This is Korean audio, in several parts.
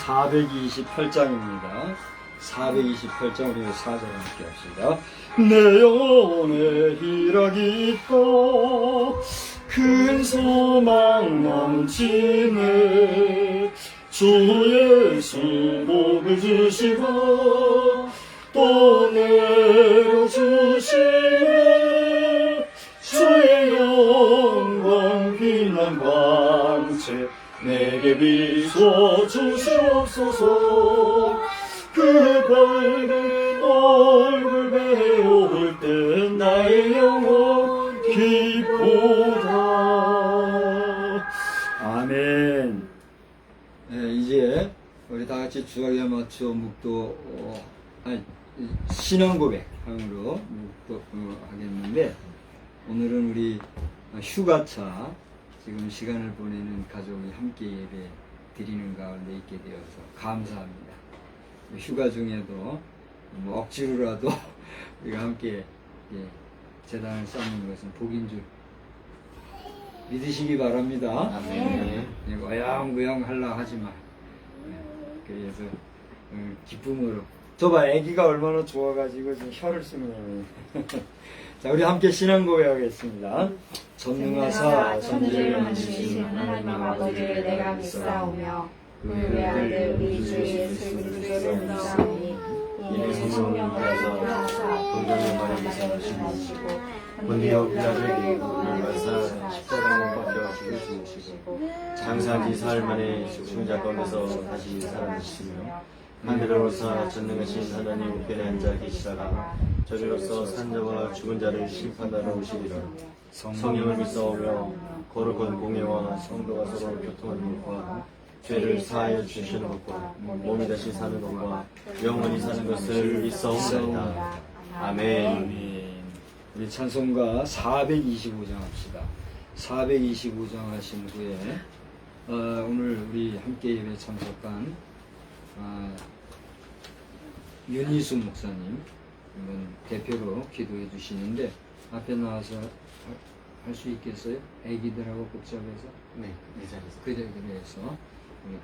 (428장입니다) 428장 우리 4절 함께 합시다. 내 영혼에 희락이 있고 큰 소망 넘치네. 주 예수 복을 주시고 또 내려주시네. 주의 영광 빛난 광채 내게 비춰 주시옵소서. 그 밝은 얼굴 배울 때 나의 영혼 기쁘다. 아멘. 네, 이제 우리 다 같이 주야기에 맞춰 묵도 신앙 고백으로 묵도 하겠는데, 오늘은 우리 휴가차 지금 시간을 보내는 가족이 함께 예배 드리는 가운데 있게 되어서 감사합니다. 휴가 중에도 뭐 억지로라도 우리가 함께 재단을 쌓는 것은 복인 줄 믿으시기 바랍니다. 아멘. 어영부영 하려 하지만 그래서 기쁨으로 저봐, 애기가 얼마나 좋아가지고 지금 혀를 쓰느냐면 자, 우리 함께 신앙 고백하겠습니다. 전능하사 천지를 만드신 하나님 아버지를 내가 믿사오며 그 외아들 우리 주 예수 그리스도를 믿사오니 이는 성령을 하사 본당의 마리아에서 주시고 본디오 빌라도에게 물을 받사 십자가에 못 박혀 죽으시고 장사한 지 사흘 만에 죽은 자 가운데서 다시 살아나시며 하늘로서 전능하신 하나님 우편에 앉아 계시다가 저리로서 산자와 죽은 자를 심판하러 오시리라. 성령을 믿사오며 거룩한 공예와 성도가 서로 교통하는 것과 죄를 사하여 주시는 것과 몸이 다시 사는 것과 영원히 사는 것을 믿사옵나이다. 아멘. 우리 찬송가 425장 합시다. 425장 하신 후에 오늘 우리 함께 예배 참석한 윤희수 목사님 이번 대표로 기도해 주시는데 앞에 나와서 할 수 있겠어요? 애기들하고 복잡해서? 네, 이 자리에서. 그래서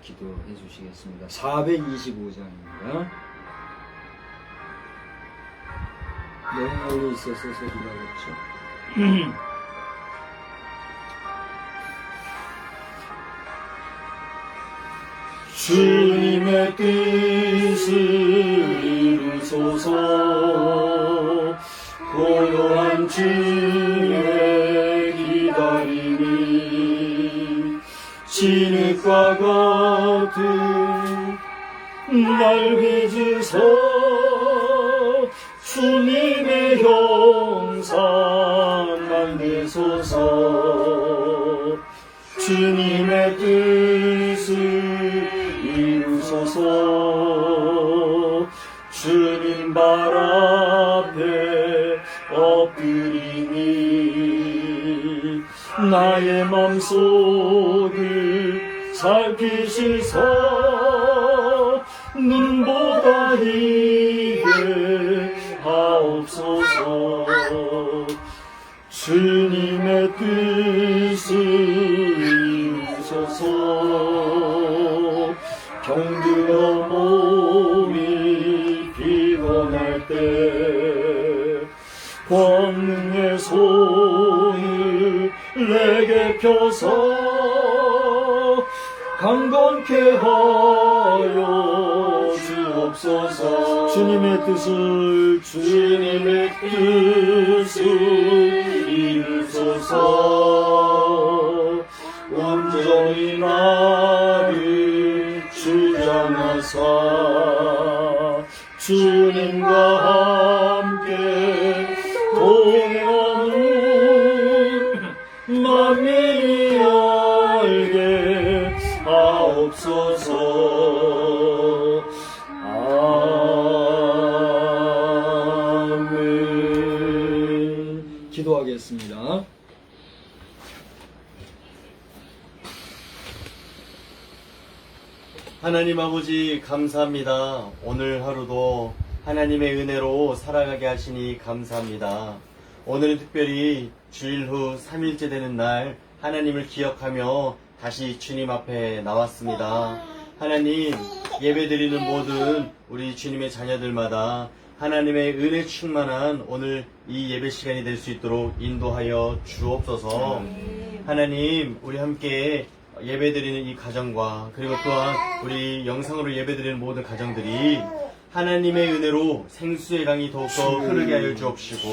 기도해 주시겠습니다. 425장입니다. 너무 멀리 있어서 소리가 그렇죠? 주님의 뜻을 이루소서. 고요한 주의 기다림이 진흙과 같은 날 빚으서 주님의 혈 주님의 뜻을 이루소서. 주님 발 앞에 엎드리니 나의 맘속을 살피시사 눈보다 이게 하옵소서. 주님의 뜻을 이루소서. 병들어 몸이 피곤할 때 권능의 손을 내게 펴서 강건케 하여 주옵소서. 주님의 뜻을 이루소서. 온전히 나를 주장하사 주님과 함께 동행하는 만민이 알게 하옵소서. 아멘. 기도하겠습니다. 하나님 아버지 감사합니다. 오늘 하루도 하나님의 은혜로 살아가게 하시니 감사합니다. 오늘은 특별히 주일 후 3일째 되는 날 하나님을 기억하며 다시 주님 앞에 나왔습니다. 하나님, 예배드리는 모든 우리 주님의 자녀들마다 하나님의 은혜 충만한 오늘 이 예배 시간이 될 수 있도록 인도하여 주옵소서. 하나님, 우리 함께 예배드리는 이 가정과 그리고 또한 우리 영상으로 예배드리는 모든 가정들이 하나님의 은혜로 생수의 강이 더욱더 흐르게 하여 주옵시고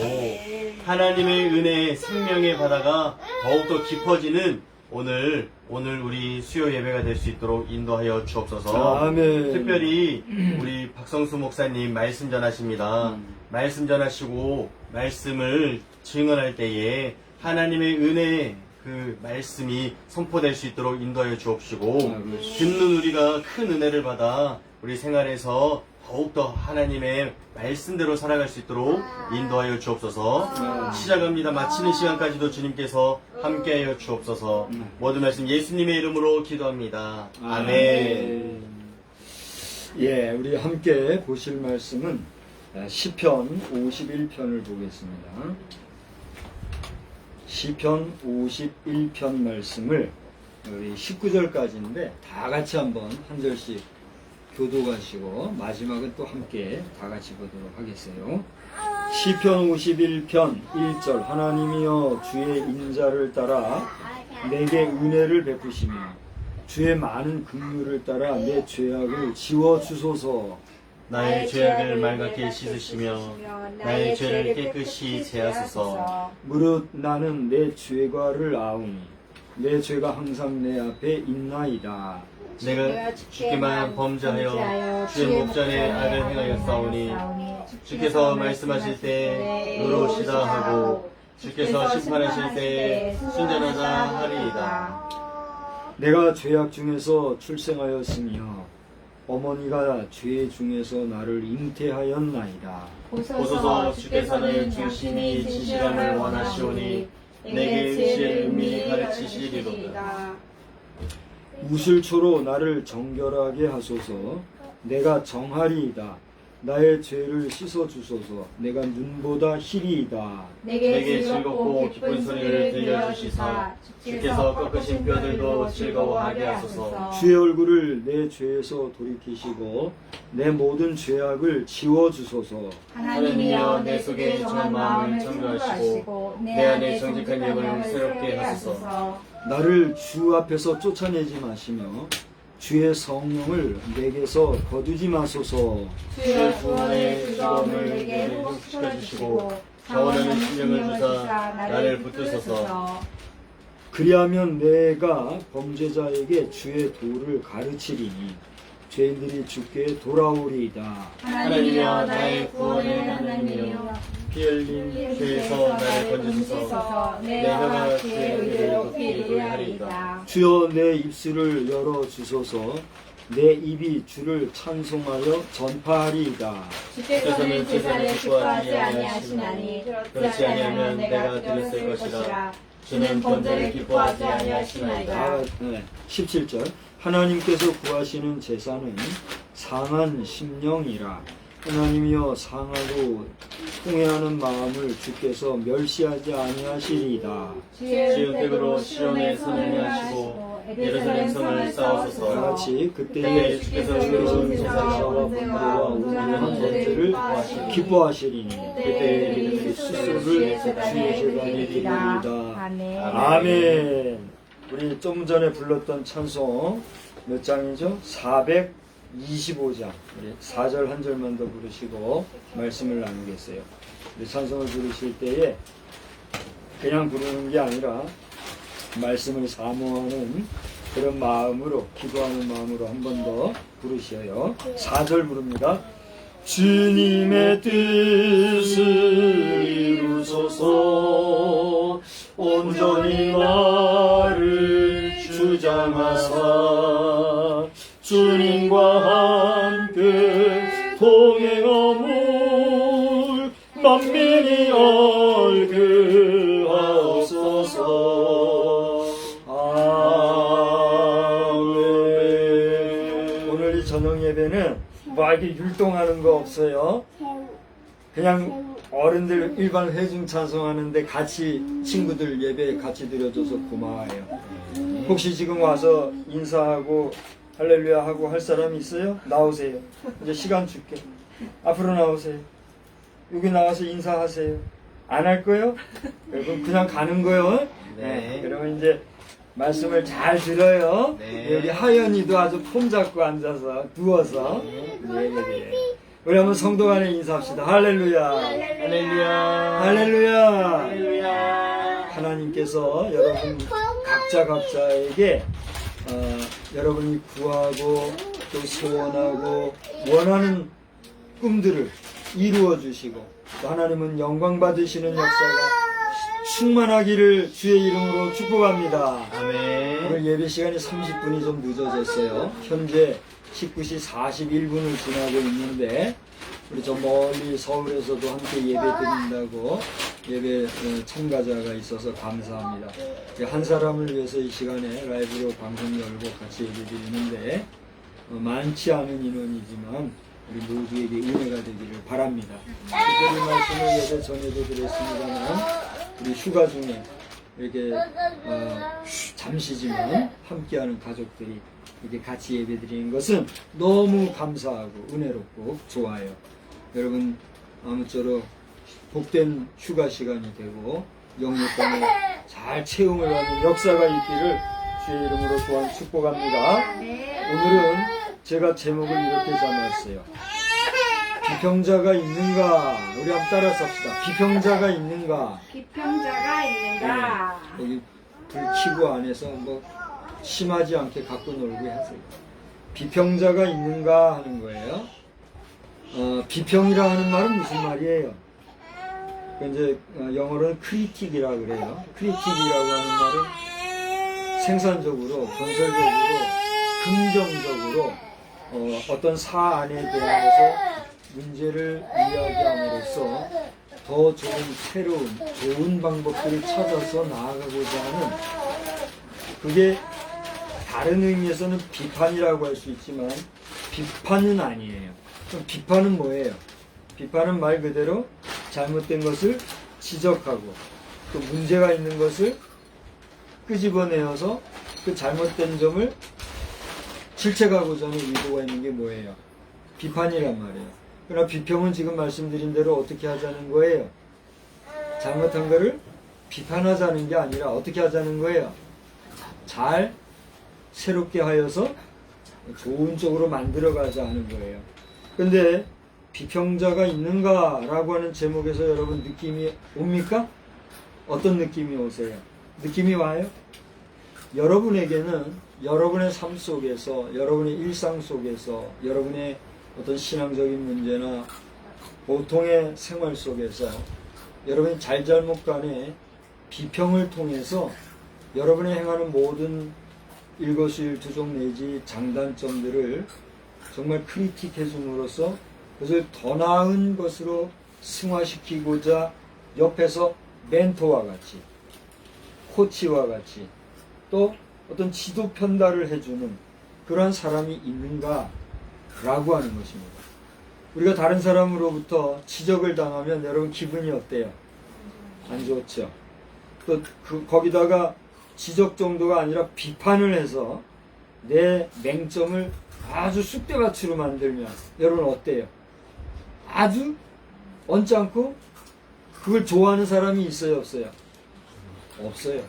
하나님의 은혜 생명의 바다가 더욱더 깊어지는 오늘 우리 수요 예배가 될 수 있도록 인도하여 주옵소서. 아멘. 특별히 우리 박성수 목사님 말씀 전하십니다. 말씀 전하시고 말씀을 증언할 때에 하나님의 은혜 그 말씀이 선포될 수 있도록 인도하여 주옵시고 듣는 우리가 큰 은혜를 받아 우리 생활에서 더욱더 하나님의 말씀대로 살아갈 수 있도록 인도하여 주옵소서. 시작합니다. 마치는 시간까지도 주님께서 함께하여 주옵소서. 모든 말씀 예수님의 이름으로 기도합니다. 아멘. 예, 우리 함께 보실 말씀은 시편 51편을 보겠습니다. 시편 51편 말씀을 우리 19절까지인데 다 같이 한번 한 절씩 교도하시고 마지막은 또 함께 다 같이 보도록 하겠어요. 시편 51편 1절 하나님이여 주의 인자를 따라 내게 은혜를 베푸시며 주의 많은 긍휼을 따라 내 죄악을 지워주소서. 나의 죄악을 맑게 씻으시며 나의 죄를 깨끗이 제하소서. 무릇 나는 내 죄과를 아오니 내 죄가 항상 내 앞에 있나이다. 내가 주께만 범죄하여 주의 목전에 악을 행하여 싸우니 주께서 말씀하실 때 의로우시다 하고 주께서 심판하실 때 순전하다 하리이다. 내가 죄악 중에서 출생하였으며 어머니가 죄 중에서 나를 잉태하였나이다. 보소서 주께서는 중심이 진실함을 원하시오니 내게 의지의 의미 가르치시리로다. 무술초로 나를 정결하게 하소서. 내가 정하리이다. 나의 죄를 씻어주소서. 내가 눈보다 희리이다. 내게 즐겁고 기쁜 소리를 들려주시사 주께서 꺾으신 뼈들도 즐거워하게 하소서. 주의 얼굴을 내 죄에서 돌이키시고 내 모든 죄악을 지워주소서. 하나님이여 내 속에 정한 마음을 청구하시고 내 안에 정직한 영을 새롭게 하소서. 나를 주 앞에서 쫓아내지 마시며 주의 성령을 내게서 거두지 마소서. 주의 구원의 즐거움을 내게 회복시켜주시고 자원하는 심령을 주사 나를 붙드소서. 그리하면 내가 범죄자에게 주의 도를 가르치리니 죄인들이 주께 돌아오리이다. 하나님이여 나의 구원의 하나님이여 피 흘린 죄에서 나를 건져주소서. 내 혀가 주의 의를 돋게 하리이다. 주여 내 입술을 열어 주소서. 내 입이 주를 찬송하여 전파하리이다. 주께서는 제사를 기뻐하지 아니하시나니 그렇지 아니하면 내가 드렸을 것이라. 주는 번제를 기뻐하지 아니하시나이다. 17절 하나님께서 구하시는 제사는 상한 심령이라. 하나님이여 상하고 통회하는 마음을 주께서 멸시하지 아니하시리이다. 지은 백으로 시온에 선행하시고 예루살렘 성을 다 쌓으소서. 같이 그때에 주께서 주신 제사와 번제와 온전한 번제를 기뻐하시리니 그때에 그들이 스스로를 주의 제사에 드리리이다. 아멘. 우리 좀 전에 불렀던 찬송 몇 장이죠? 425장. 우리 4절 한 절만 더 부르시고 말씀을 나누겠어요. 우리 찬송을 부르실 때에 그냥 부르는 게 아니라 말씀을 사모하는 그런 마음으로, 기도하는 마음으로 한 번 더 부르셔요. 4절 부릅니다. 주님의 뜻을 이루소서. 온전히 나를 주장하사 주님과 함께 동행함을 만민이 알게 하옵소서. 아멘. 오늘 이 저녁 예배는 뭐 이렇게 율동하는 거 없어요. 그냥 어른들 일반 회중 찬송하는데 같이 친구들 예배 같이 드려줘서 고마워요. 혹시 지금 와서 인사하고 할렐루야 하고 할 사람이 있어요? 나오세요. 이제 시간 줄게. 앞으로 나오세요. 여기 나와서 인사하세요. 안 할 거요? 여러분 그냥 가는 거요. 네. 그러면 이제 말씀을 잘 들어요. 네. 여기 하연이도 아주 폼 잡고 앉아서 누워서. 네. 우리 한번 성도 간에 인사합시다. 할렐루야. 할렐루야. 할렐루야. 할렐루야. 하나님께서 여러분 각자에게 여러분이 구하고 또 소원하고 원하는 꿈들을 이루어 주시고 또 하나님은 영광 받으시는 역사가 충만하기를 주의 이름으로 축복합니다. 아멘. 오늘 예배 시간이 30분이 좀 늦어졌어요. 현재 19시 41분을 지나고 있는데 우리 저 멀리 서울에서도 함께 예배 드린다고 예배 참가자가 있어서 감사합니다. 한 사람을 위해서 이 시간에 라이브로 방송 열고 같이 예배 드리는데 많지 않은 인원이지만 우리 모두에게 은혜가 되기를 바랍니다. 특별히 말씀을 예배 전에도 드렸습니다만 우리 휴가 중에 이렇게 잠시지만 함께하는 가족들이 이렇게 같이 예배드리는 것은 너무 감사하고 은혜롭고 좋아요. 여러분 아무쪼록 복된 휴가 시간이 되고 영육간에 잘 체험을 하는 역사가 있기를 주의 이름으로 또한 축복합니다. 오늘은 제가 제목을 이렇게 잡았어요. 비평자가 있는가? 우리 한번 따라서 합시다. 비평자가 있는가? 비평자가 있는가? 여기 불 켜고 안에서 뭐 심하지 않게 갖고 놀고 하세요. 비평자가 있는가 하는 거예요. 비평이라 하는 말은 무슨 말이에요? 이제 영어로는 크리틱이라 그래요. 크리틱이라고 하는 말은 생산적으로, 건설적으로, 긍정적으로 어떤 사안에 대해서 문제를 이야기함으로써 더 좋은 새로운 좋은 방법들을 찾아서 나아가고자 하는 그게 다른 의미에서는 비판이라고 할 수 있지만 비판은 아니에요. 그럼 비판은 뭐예요? 비판은 말 그대로 잘못된 것을 지적하고 또 문제가 있는 것을 끄집어내어서 그 잘못된 점을 질책하고자 하는 의도가 있는 게 뭐예요? 비판이란 말이에요. 그러나 비평은 지금 말씀드린 대로 어떻게 하자는 거예요? 잘못한 거를 비판하자는 게 아니라 어떻게 하자는 거예요? 잘 새롭게 하여서 좋은 쪽으로 만들어가자 하는 거예요. 근데 비평자가 있는가라고 하는 제목에서 여러분 느낌이 옵니까? 어떤 느낌이 오세요? 느낌이 와요? 여러분에게는 여러분의 삶 속에서, 여러분의 일상 속에서, 여러분의 어떤 신앙적인 문제나 보통의 생활 속에서 여러분이 잘잘못 간에 비평을 통해서 여러분이 행하는 모든 일거수일투족 내지 장단점들을 정말 크리틱해 줌으로써 그것을 더 나은 것으로 승화시키고자 옆에서 멘토와 같이, 코치와 같이 또 어떤 지도 편달을 해주는 그러한 사람이 있는가라고 하는 것입니다. 우리가 다른 사람으로부터 지적을 당하면 여러분 기분이 어때요? 안 좋죠. 또 거기다가 지적 정도가 아니라 비판을 해서 내 맹점을 아주 쑥대밭으로 만들면 여러분 어때요? 아주 언짢고 그걸 좋아하는 사람이 있어요, 없어요? 없어요.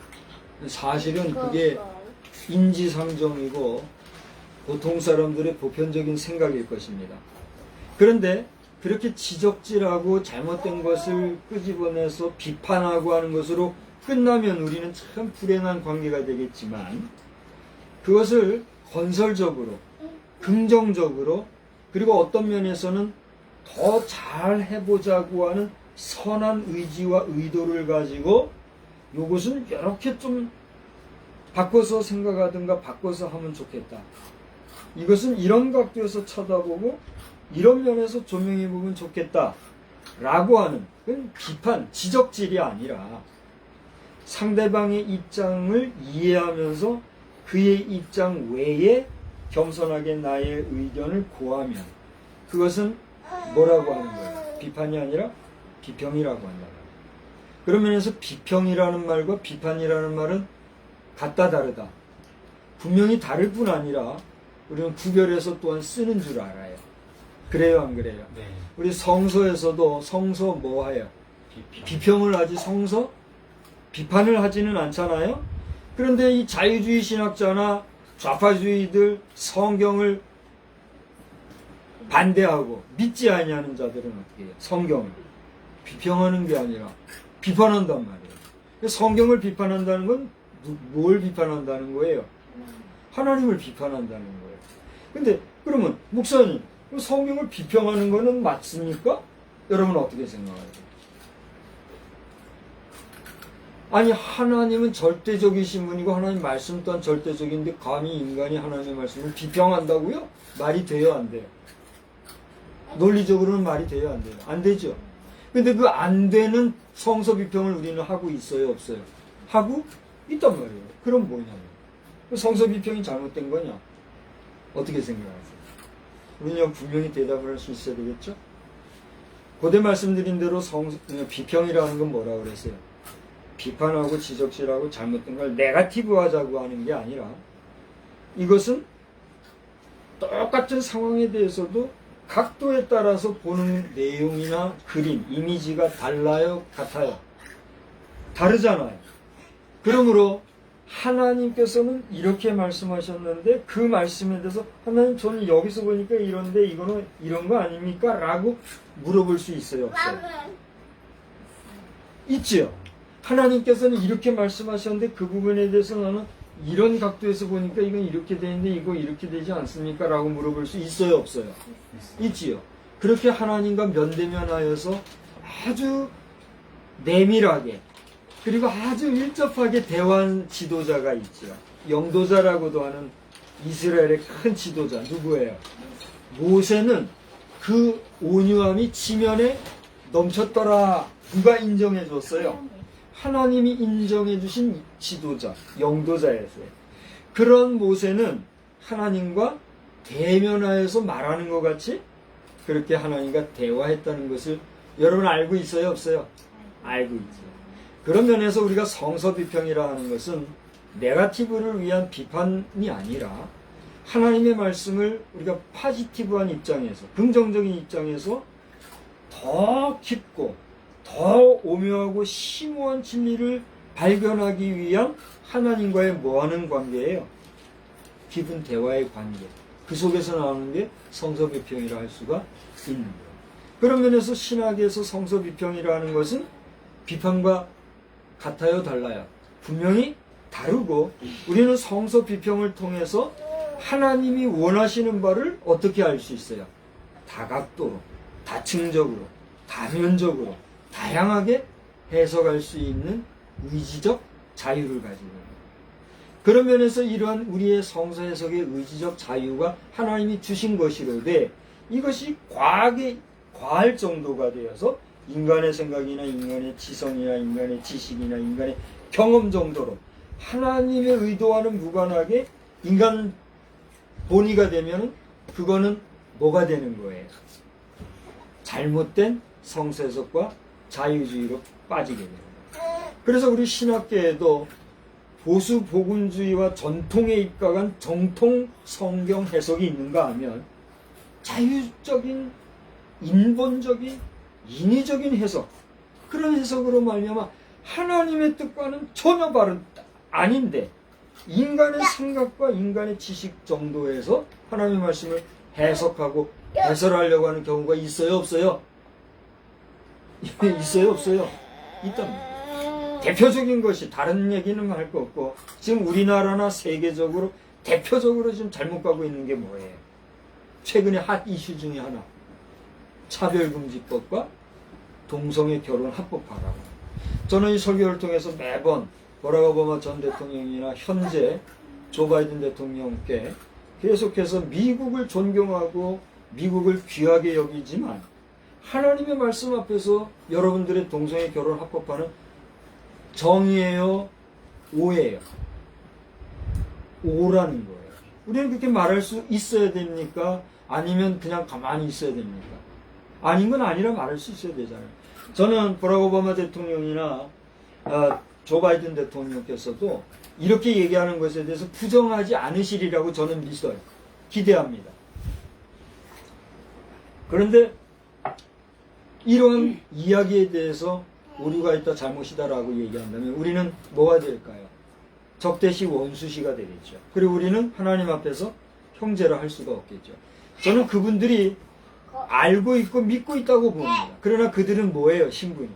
사실은 그게 인지상정이고 보통 사람들의 보편적인 생각일 것입니다. 그런데 그렇게 지적질하고 잘못된 것을 끄집어내서 비판하고 하는 것으로 끝나면 우리는 참 불행한 관계가 되겠지만 그것을 건설적으로, 긍정적으로, 그리고 어떤 면에서는 더 잘 해보자고 하는 선한 의지와 의도를 가지고 요것은 이렇게 좀 바꿔서 생각하든가 바꿔서 하면 좋겠다. 이것은 이런 각도에서 쳐다보고 이런 면에서 조명해 보면 좋겠다 라고 하는 그건 비판, 지적질이 아니라 상대방의 입장을 이해하면서 그의 입장 외에 겸손하게 나의 의견을 고하면 그것은 뭐라고 하는 거예요? 비판이 아니라 비평이라고 한다. 그런 면에서 비평이라는 말과 비판이라는 말은 같다 다르다. 분명히 다를 뿐 아니라 우리는 구별해서 또한 쓰는 줄 알아요. 그래요, 안 그래요? 네. 우리 성서에서도 성서 뭐 해요? 비평을 하지 성서? 비판을 하지는 않잖아요? 그런데 이 자유주의 신학자나 좌파주의들 성경을 반대하고 믿지 아니하는 자들은 어떻게 해요? 성경을 비평하는 게 아니라 비판한단 말이에요. 성경을 비판한다는 건 뭘 비판한다는 거예요? 하나님을 비판한다는 거예요. 근데 그러면 목사님 성경을 비평하는 거는 맞습니까? 여러분 어떻게 생각하세요? 아니 하나님은 절대적이신 분이고 하나님 말씀 또한 절대적인데 감히 인간이 하나님의 말씀을 비평한다고요? 말이 돼요, 안 돼요? 논리적으로는 말이 돼요, 안 돼요? 안 되죠. 근데 그 안 되는 성서 비평을 우리는 하고 있어요, 없어요? 하고 있단 말이에요. 그럼 뭐냐면 성서 비평이 잘못된 거냐? 어떻게 생각하세요? 우리는 분명히 대답을 할 수 있어야 되겠죠? 고대 말씀드린 대로 비평이라는 건 뭐라 그랬어요? 비판하고 지적질하고 잘못된 걸 네거티브 하자고 하는 게 아니라 이것은 똑같은 상황에 대해서도 각도에 따라서 보는 내용이나 그림, 이미지가 달라요? 같아요? 다르잖아요. 그러므로 하나님께서는 이렇게 말씀하셨는데 그 말씀에 대해서 하나님 저는 여기서 보니까 이런데 이거는 이런 거 아닙니까? 라고 물어볼 수 있어요, 없어요? 있지요. 하나님께서는 이렇게 말씀하셨는데 그 부분에 대해서 나는 이런 각도에서 보니까 이건 이렇게 되는데 이거 이렇게 되지 않습니까? 라고 물어볼 수 있어요, 없어요? 있지요. 그렇게 하나님과 면대면하여서 아주 내밀하게 그리고 아주 일접하게 대화한 지도자가 있죠. 영도자라고도 하는 이스라엘의 큰 지도자 누구예요? 모세는 그 온유함이 지면에 넘쳤더라. 누가 인정해 줬어요? 하나님이 인정해 주신 지도자, 영도자였어요. 그런 모세는 하나님과 대면하여서 말하는 것 같이 그렇게 하나님과 대화했다는 것을 여러분 알고 있어요, 없어요? 알고 있죠. 그런 면에서 우리가 성서 비평이라 하는 것은 네거티브를 위한 비판이 아니라 하나님의 말씀을 우리가 파지티브한 입장에서, 긍정적인 입장에서 더 깊고 더 오묘하고 심오한 진리를 발견하기 위한 하나님과의 뭐하는 관계예요? 깊은 대화의 관계. 그 속에서 나오는 게 성서 비평이라 할 수가 있는 거예요. 그런 면에서 신학에서 성서 비평이라 하는 것은 비판과 같아요, 달라요? 분명히 다르고 우리는 성서 비평을 통해서 하나님이 원하시는 바를 어떻게 알 수 있어요? 다각도로, 다층적으로, 다면적으로, 다양하게 해석할 수 있는 의지적 자유를 가지고 있는 거예요. 그런 면에서 이러한 우리의 성서 해석의 의지적 자유가 하나님이 주신 것이로되 이것이 과할 정도가 되어서 인간의 생각이나 인간의 지성이나 인간의 지식이나 인간의 경험 정도로 하나님의 의도와는 무관하게 인간 본의가 되면 그거는 뭐가 되는 거예요? 잘못된 성서 해석과 자유주의로 빠지게 되는 거예요. 그래서 우리 신학계에도 보수 복음주의와 전통에 입각한 정통 성경 해석이 있는가 하면 자유적인 인본적인 인위적인 해석, 그런 해석으로 말미암아 하나님의 뜻과는 전혀 아닌데 인간의 생각과 인간의 지식 정도에서 하나님의 말씀을 해석하고 해설하려고 하는 경우가 있어요, 없어요? 있어요, 없어요? 있답니다. 대표적인 것이, 다른 얘기는 할 거 없고 지금 우리나라나 세계적으로 대표적으로 지금 잘못 가고 있는 게 뭐예요? 최근에 핫 이슈 중에 하나, 차별금지법과 동성애 결혼 합법화라고. 저는 이 설교를 통해서 매번 버락 오바마 전 대통령이나 현재 조 바이든 대통령께 계속해서 미국을 존경하고 미국을 귀하게 여기지만 하나님의 말씀 앞에서 여러분들의 동성애 결혼 합법화는 정의예요, 오해예요? 오라는 거예요. 우리는 그렇게 말할 수 있어야 됩니까? 아니면 그냥 가만히 있어야 됩니까? 아닌 건 아니라 말할 수 있어야 되잖아요. 저는 버락 오바마 대통령이나 조 바이든 대통령께서도 이렇게 얘기하는 것에 대해서 부정하지 않으시리라고 저는 믿어요. 기대합니다. 그런데 이런 이야기에 대해서 오류가 있다, 잘못이다라고 얘기한다면 우리는 뭐가 될까요? 적대시 원수시가 되겠죠. 그리고 우리는 하나님 앞에서 형제라 할 수가 없겠죠. 저는 그분들이 알고 있고 믿고 있다고 봅니다. 그러나 그들은 뭐예요? 신분이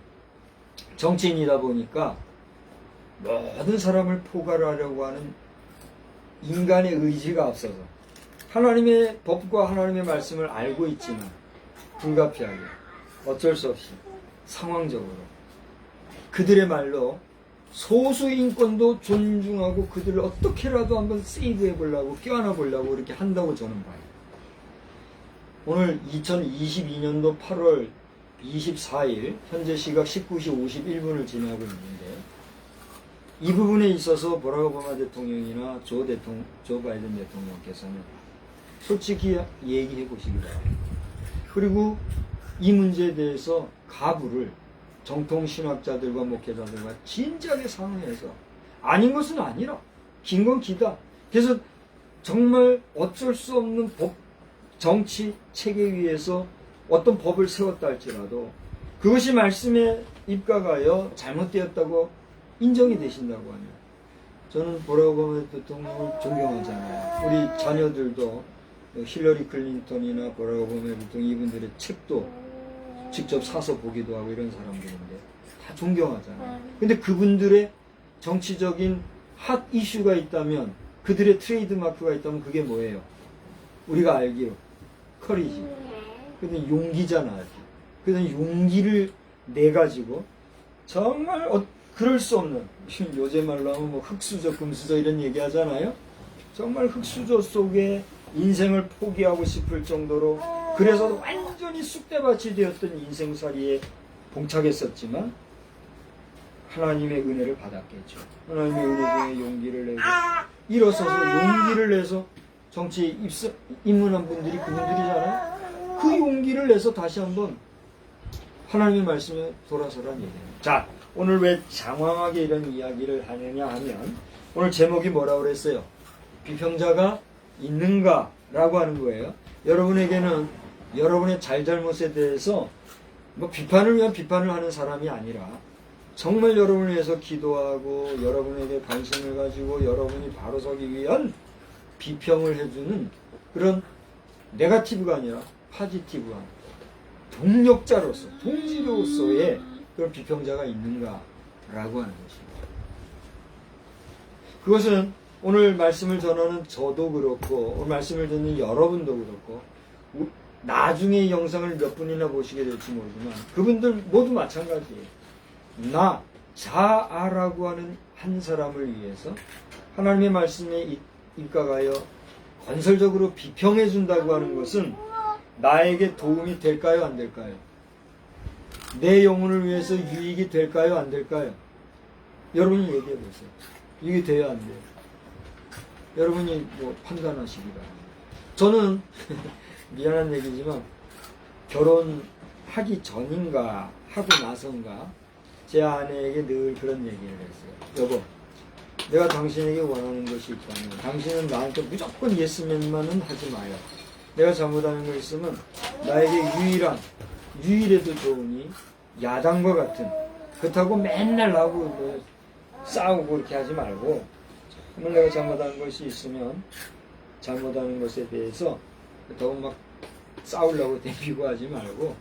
정치인이다 보니까 모든 사람을 포괄하려고 하는 인간의 의지가 앞서서 하나님의 법과 하나님의 말씀을 알고 있지만 불가피하게 어쩔 수 없이 상황적으로 그들의 말로 소수 인권도 존중하고 그들을 어떻게라도 한번 세이브해 보려고, 껴안아 보려고 이렇게 한다고 저는 봐요. 오늘 2022년도 8월 24일 현재 시각 19시 51분을 지나고 있는데 이 부분에 있어서 버락 오바마 대통령이나 조 바이든 대통령께서는 솔직히 얘기해 보시기 바랍니다. 그리고 이 문제에 대해서 가부를 정통신학자들과 목회자들과 진지하게 상의해서 아닌 것은 아니라 긴 건 기다. 그래서 정말 어쩔 수 없는 법, 정치 체계 위에서 어떤 법을 세웠다 할지라도 그것이 말씀에 입각하여 잘못되었다고 인정이 되신다고 하면 저는 버락 오바마 대통령을 존경하잖아요. 우리 자녀들도 힐러리 클린턴이나 버락 오바마 대통령 이분들의 책도 직접 사서 보기도 하고 이런 사람들인데 다 존경하잖아요. 근데 그분들의 정치적인 핫 이슈가 있다면, 그들의 트레이드 마크가 있다면 그게 뭐예요? 우리가 알기로 커리지. 그건 용기잖아요. 그래서 용기를 내 가지고 정말 그럴 수 없는, 요즘 말로 하면 뭐 흙수저 금수저 이런 얘기 하잖아요. 정말 흙수저 속에 인생을 포기하고 싶을 정도로, 그래서 완전히 쑥대밭이 되었던 인생살이에 봉착했었지만 하나님의 은혜를 받았겠죠. 하나님의 은혜 중에 용기를 내고 일어서서 용기를 내서 정치에 입문한 분들이 그분들이잖아요. 그 용기를 내서 다시 한번 하나님의 말씀에 돌아서라는 얘기예요. 자, 오늘 왜 장황하게 이런 이야기를 하느냐 하면 오늘 제목이 뭐라고 그랬어요? 비평자가 있는가? 라고 하는 거예요. 여러분에게는 여러분의 잘잘못에 대해서 뭐 비판을 위한 비판을 하는 사람이 아니라 정말 여러분을 위해서 기도하고 여러분에게 관심을 가지고 여러분이 바로 서기 위한 비평을 해주는 그런 네거티브가 아니라 파지티브한 동력자로서, 동지로서의 그런 비평자가 있는가라고 하는 것입니다. 그것은 오늘 말씀을 전하는 저도 그렇고 오늘 말씀을 듣는 여러분도 그렇고 나중에 영상을 몇 분이나 보시게 될지 모르지만 그분들 모두 마찬가지예요. 나 자아라고 하는 한 사람을 위해서 하나님의 말씀에 입각하여 건설적으로 비평해 준다고 하는 것은 나에게 도움이 될까요, 안 될까요? 내 영혼을 위해서 유익이 될까요, 안 될까요? 여러분이 얘기해 보세요. 이게 돼야 안 돼요? 여러분이 뭐 판단하시기 바랍니다. 저는 미안한 얘기지만 결혼하기 전인가 하고 나선가 제 아내에게 늘 그런 얘기를 했어요. 여보, 내가 당신에게 원하는 것이 있다면 당신은 나한테 무조건 예스맨만은 하지 마요. 내가 잘못하는 거 있으면 나에게 유일해도 좋으니 야당과 같은, 그렇다고 맨날 나하고 뭐 싸우고 이렇게 하지 말고, 한번 내가 잘못하는 것이 있으면 잘못하는 것에 대해서 그렇다고 막 싸우려고 대비고 하지 말고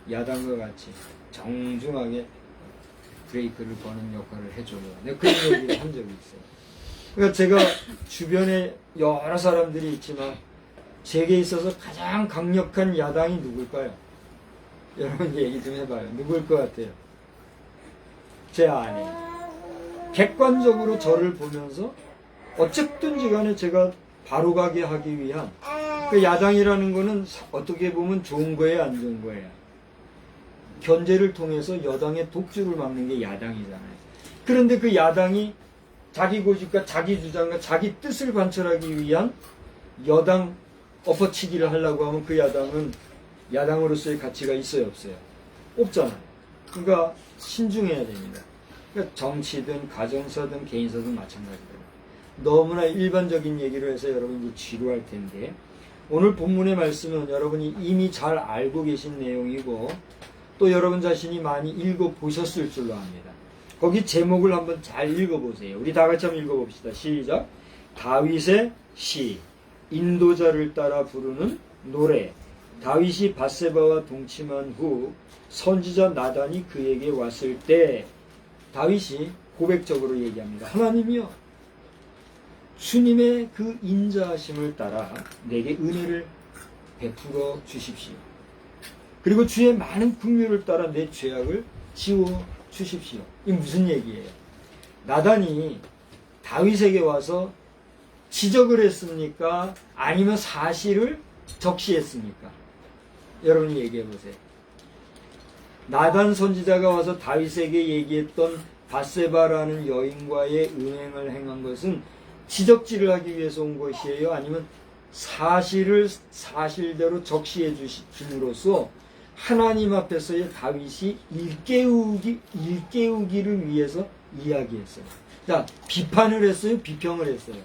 야당과 같이 정중하게 브레이크를 거는 역할을 해줘요. 내가 그런 얘기를 한 적이 있어요. 그러니까 제가 주변에 여러 사람들이 있지만 제게 있어서 가장 강력한 야당이 누굴까요? 여러분 얘기 좀 해봐요. 누굴 것 같아요? 제 아내. 객관적으로 저를 보면서 어쨌든지 간에 제가 바로 가게 하기 위한 그 야당이라는 거는 어떻게 보면 좋은 거예요, 안 좋은 거예요? 견제를 통해서 여당의 독주를 막는 게 야당이잖아요. 그런데 그 야당이 자기 고집과 자기 주장과 자기 뜻을 관철하기 위한 여당 엎어치기를 하려고 하면 그 야당은 야당으로서의 가치가 있어요, 없어요? 없잖아요. 그러니까 신중해야 됩니다. 그러니까 정치든 가정사든 개인사든 마찬가지입니다. 너무나 일반적인 얘기를 해서 여러분이 지루할 텐데, 오늘 본문의 말씀은 여러분이 이미 잘 알고 계신 내용이고 또 여러분 자신이 많이 읽어보셨을 줄로 압니다. 거기 제목을 한번 잘 읽어보세요. 우리 다 같이 한번 읽어봅시다. 시작. 다윗의 시, 인도자를 따라 부르는 노래. 다윗이 밧세바와 동침한 후 선지자 나단이 그에게 왔을 때, 다윗이 고백적으로 얘기합니다. 하나님이여, 주님의 그 인자하심을 따라 내게 은혜를 베풀어 주십시오. 그리고 주의 많은 긍휼을 따라 내 죄악을 지워 주십시오. 이게 무슨 얘기예요? 나단이 다윗에게 와서 지적을 했습니까? 아니면 사실을 적시했습니까? 여러분이 얘기해 보세요. 나단 선지자가 와서 다윗에게 얘기했던 밧세바라는 여인과의 음행을 행한 것은 지적질을 하기 위해서 온 것이에요? 아니면 사실을 사실대로 적시해 주심으로써 하나님 앞에서의 다윗이 일깨우기를 위해서 이야기했어요. 자, 비판을 했어요? 비평을 했어요?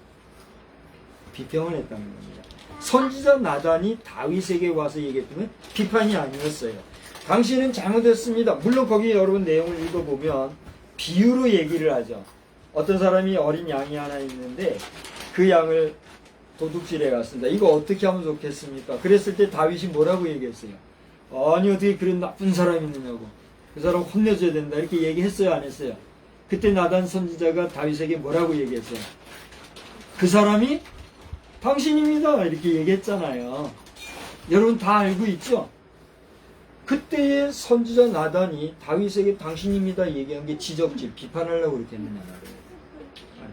비평을 했다는 겁니다. 선지자 나단이 다윗에게 와서 얘기했다면 비판이 아니었어요. 당신은 잘못했습니다. 물론 거기 여러분 내용을 읽어보면 비유로 얘기를 하죠. 어떤 사람이 어린 양이 하나 있는데 그 양을 도둑질해 갔습니다. 이거 어떻게 하면 좋겠습니까? 그랬을 때 다윗이 뭐라고 얘기했어요? 아니, 어떻게 그런 나쁜 사람이 있느냐고. 그 사람 혼내줘야 된다. 이렇게 얘기했어요, 안 했어요? 그때 나단 선지자가 다윗에게 뭐라고 얘기했어요? 그 사람이 당신입니다. 이렇게 얘기했잖아요. 여러분 다 알고 있죠? 그때의 선지자 나단이 다윗에게 당신입니다 얘기한 게 지적질, 비판하려고 그렇게 했느냐 말이에요. 아니.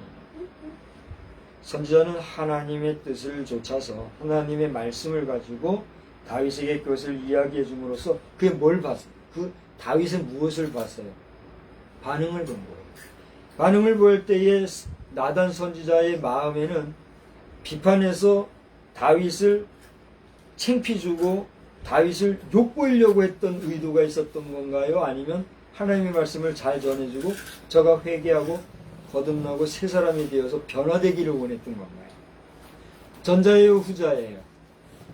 선지자는 하나님의 뜻을 좇아서 하나님의 말씀을 가지고 다윗에게 그것을 이야기해 줌으로써 그게 뭘 봤어요? 그 다윗은 무엇을 봤어요? 반응을 본 거예요. 반응을 볼 때에 나단 선지자의 마음에는 비판해서 다윗을 창피주고 다윗을 욕보이려고 했던 의도가 있었던 건가요? 아니면 하나님의 말씀을 잘 전해주고 저가 회개하고 거듭나고 새 사람이 되어서 변화되기를 원했던 건가요? 전자예요, 후자예요?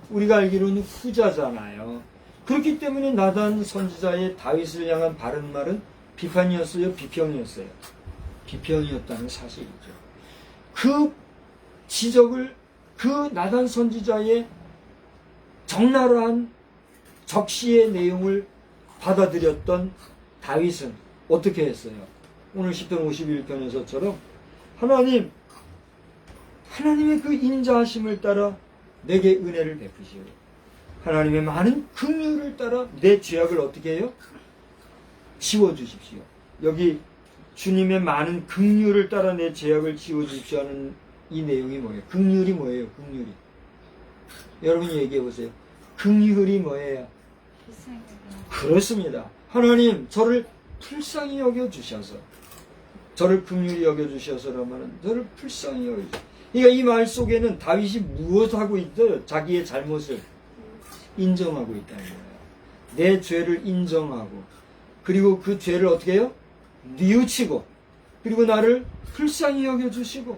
우리가 알기로는 후자잖아요. 그렇기 때문에 나단 선지자의 다윗을 향한 바른 말은 비판이었어요? 비평이었어요? 비평이었다는 사실이죠. 그 지적을, 그 나단 선지자의 적나라한 적시의 내용을 받아들였던 다윗은 어떻게 했어요? 오늘 10편 51편에서처럼 하나님의 그 인자하심을 따라 내게 은혜를 베푸시오. 하나님의 많은 긍휼을 따라 내 죄악을 어떻게 해요? 지워주십시오. 여기 주님의 많은 긍휼을 따라 내 죄악을 지워주십시오 하는 이 내용이 뭐예요? 긍휼이 뭐예요? 긍휼이. 여러분이 얘기해 보세요. 긍휼이 뭐예요? 그렇습니다. 하나님 저를 불쌍히 여겨주셔서, 저를 긍휼히 여겨주셔서라면 저를 불쌍히 여겨주셔서. 그러니까 이 말 속에는 다윗이 무엇하고 있어요? 자기의 잘못을 인정하고 있다는 거예요. 내 죄를 인정하고, 그리고 그 죄를 어떻게 해요? 뉘우치고, 그리고 나를 불쌍히 여겨주시고,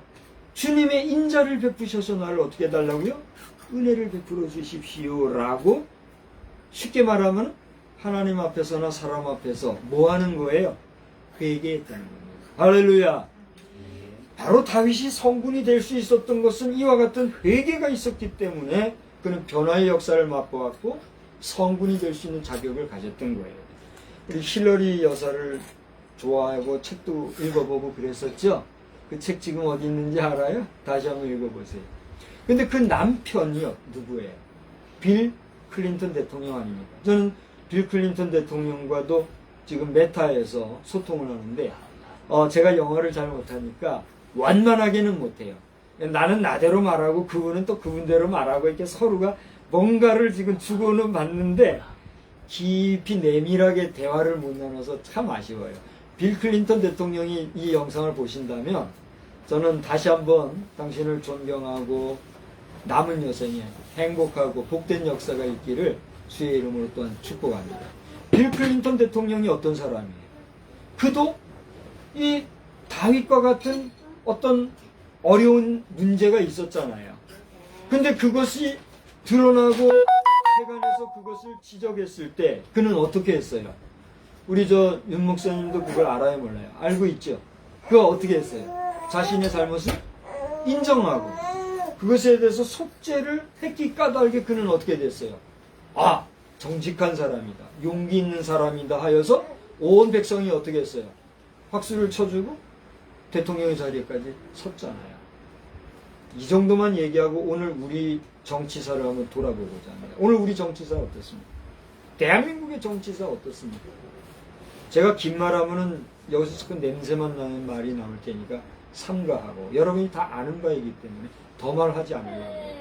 주님의 인자를 베푸셔서 나를 어떻게 해달라고요? 은혜를 베풀어 주십시오 라고, 쉽게 말하면 하나님 앞에서나 사람 앞에서 뭐 하는 거예요? 회개했다는 겁니다. 할렐루야. 바로 다윗이 성군이 될 수 있었던 것은 이와 같은 회개가 있었기 때문에 그는 변화의 역사를 맛보았고 성군이 될 수 있는 자격을 가졌던 거예요. 우리 힐러리 여사를 좋아하고 책도 읽어보고 그랬었죠. 그 책 지금 어디 있는지 알아요? 다시 한번 읽어보세요. 근데 그 남편이요, 누구예요? 빌 클린턴 대통령 아닙니까? 저는 빌 클린턴 대통령과도 지금 메타에서 소통을 하는데, 제가 영어를 잘 못하니까 완만하게는 못해요. 나는 나대로 말하고 그분은 또 그분대로 말하고 이렇게 서로가 뭔가를 지금 주고는 받는데 깊이 내밀하게 대화를 못 나눠서 참 아쉬워요. 빌 클린턴 대통령이 이 영상을 보신다면 저는 다시 한번 당신을 존경하고 남은 여생에 행복하고 복된 역사가 있기를 주의 이름으로 또한 축복합니다. 빌 클린턴 대통령이 어떤 사람이에요? 그도 이 다윗과 같은 어떤 어려운 문제가 있었잖아요. 근데 그것이 드러나고 세간에서 그것을 지적했을 때 그는 어떻게 했어요? 우리 윤 목사님도 그걸 알아요, 몰라요? 알고 있죠? 그거 어떻게 했어요? 자신의 잘못을 인정하고 그것에 대해서 속죄를 했기 까닭에 그는 어떻게 됐어요? 아, 정직한 사람이다, 용기 있는 사람이다 하여서 온 백성이 어떻게 했어요? 박수를 쳐주고 대통령의 자리에까지 섰잖아요. 이 정도만 얘기하고 오늘 우리 정치사를 한번 돌아보고자 합니다. 오늘 우리 정치사 어떻습니까? 대한민국의 정치사 어떻습니까? 제가 긴 말하면은 여기서 그 냄새만 나는 말이 나올 테니까 삼가하고, 여러분이 다 아는 바이기 때문에 더 말하지 않으려고 해요.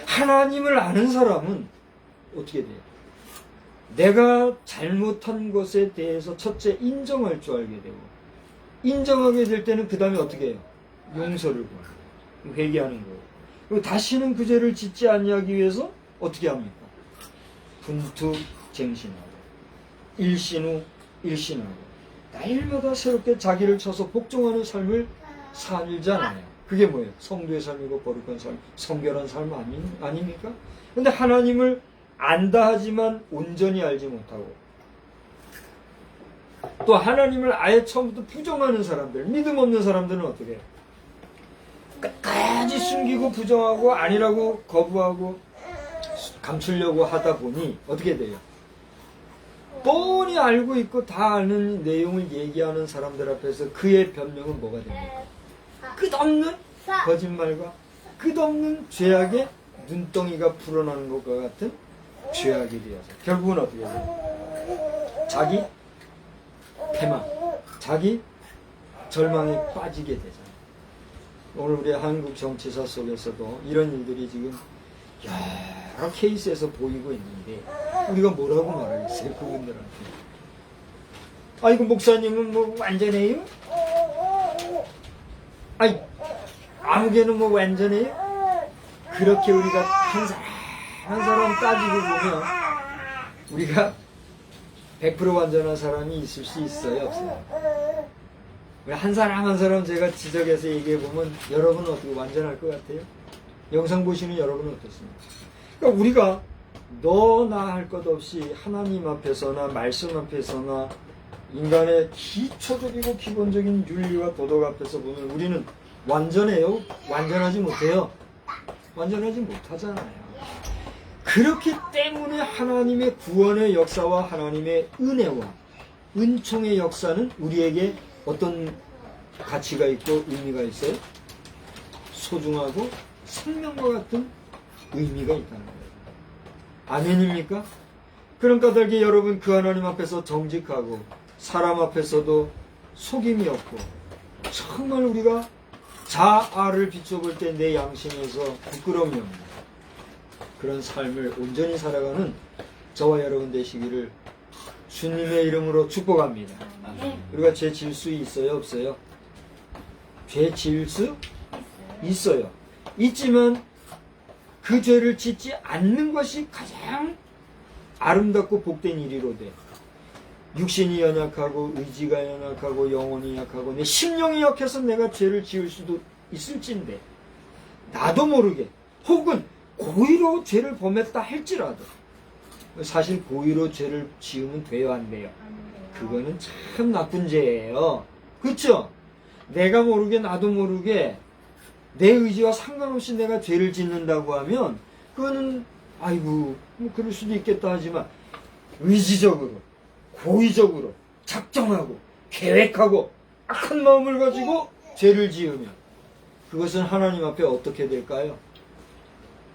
하나님을 아는 사람은 어떻게 돼요? 내가 잘못한 것에 대해서 첫째 인정할 줄 알게 되고, 인정하게 될 때는 그 다음에 어떻게 해요? 용서를 구하고 회개하는 거예요. 그리고 다시는 그 죄를 짓지 않기 위해서 어떻게 합니까? 분투쟁신하고 일신 후 일신하고 날마다 새롭게 자기를 쳐서 복종하는 삶을 살잖아요. 그게 뭐예요? 성도의 삶이고 거룩한 삶, 성결한 삶 아닙니까? 근데 하나님을 안다 하지만 온전히 알지 못하고, 또 하나님을 아예 처음부터 부정하는 사람들, 믿음 없는 사람들은 어떻게 해요? 끝까지 숨기고 부정하고 아니라고 거부하고 감추려고 하다 보니 어떻게 돼요? 뻔히 알고 있고 다 아는 내용을 얘기하는 사람들 앞에서 그의 변명은 뭐가 됩니까? 끝없는 거짓말과 끝없는 죄악의 눈덩이가 불어나는 것과 같은 죄악이 되어서 결국은 어떻게 돼요? 자기 패망, 자기 절망에 빠지게 되잖아요. 오늘 우리 한국 정치사 속에서도 이런 일들이 지금 여러 케이스에서 보이고 있는데 우리가 뭐라고 말하겠어요? 그분들한테. 아이고 목사님은 뭐 완전해요? 아이 아무개는 뭐 완전해요? 그렇게 우리가 한 사람 한 사람 따지고 보면 우리가 100% 완전한 사람이 있을 수 있어요? 없어요? 한 사람 한 사람 제가 지적해서 얘기해보면 여러분은 어떻게 완전할 것 같아요? 영상 보시는 여러분은 어떻습니까? 그러니까 우리가 너나 할 것 없이 하나님 앞에서나 말씀 앞에서나 인간의 기초적이고 기본적인 윤리와 도덕 앞에서 보면 우리는 완전해요? 완전하지 못해요? 완전하지 못하잖아요. 그렇기 때문에 하나님의 구원의 역사와 하나님의 은혜와 은총의 역사는 우리에게 어떤 가치가 있고 의미가 있어요? 소중하고 생명과 같은 의미가 있다는 거예요. 아멘입니까? 그런 까닭에 여러분 그 하나님 앞에서 정직하고 사람 앞에서도 속임이 없고 정말 우리가 자아를 비춰볼 때 내 양심에서 부끄러움이 없는 그런 삶을 온전히 살아가는 저와 여러분 되시기를 주님의 이름으로 축복합니다. 우리가 죄 지을 수 있어요, 없어요? 죄 지을 수 있어요. 있지만 그 죄를 짓지 않는 것이 가장 아름답고 복된 일이로 돼. 육신이 연약하고 의지가 연약하고 영혼이 약하고 내 심령이 약해서 내가 죄를 지을 수도 있을진데 나도 모르게 혹은 고의로 죄를 범했다 할지라도 사실 고의로 죄를 지으면 돼요, 안 돼요? 그거는 참 나쁜 죄예요. 그렇죠? 내가 모르게 나도 모르게 내 의지와 상관없이 내가 죄를 짓는다고 하면 그거는 아이고 뭐 그럴 수도 있겠다 하지만 의지적으로 고의적으로 작정하고 계획하고 악한 마음을 가지고 죄를 지으면 그것은 하나님 앞에 어떻게 될까요?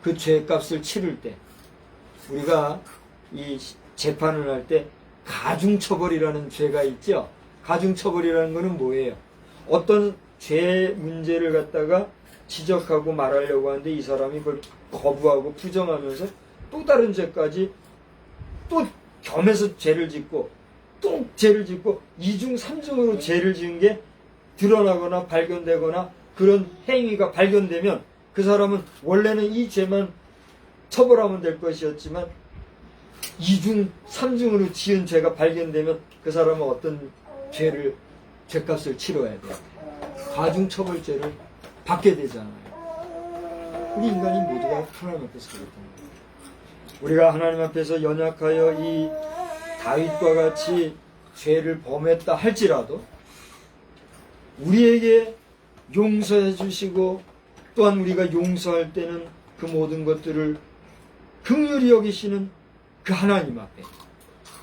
그 죄값을 치를 때 우리가 이 재판을 할 때 가중처벌이라는 죄가 있죠. 가중처벌이라는 것은 뭐예요? 어떤 죄 문제를 갖다가 지적하고 말하려고 하는데 이 사람이 그걸 거부하고 부정하면서 또 다른 죄까지 또 겸해서 죄를 짓고 또 죄를 짓고 이중 삼중으로 죄를 지은 게 드러나거나 발견되거나 그런 행위가 발견되면 그 사람은 원래는 이 죄만 처벌하면 될 것이었지만 이중 삼중으로 지은 죄가 발견되면 그 사람은 어떤 죄값을 치러야 돼요. 가중처벌죄를 받게 되잖아요. 우리 인간이 모두가 하나님 앞에서 그렇다는 거예요. 우리가 하나님 앞에서 연약하여 이 다윗과 같이 죄를 범했다 할지라도 우리에게 용서해 주시고 또한 우리가 용서할 때는 그 모든 것들을 긍휼히 여기시는 그 하나님 앞에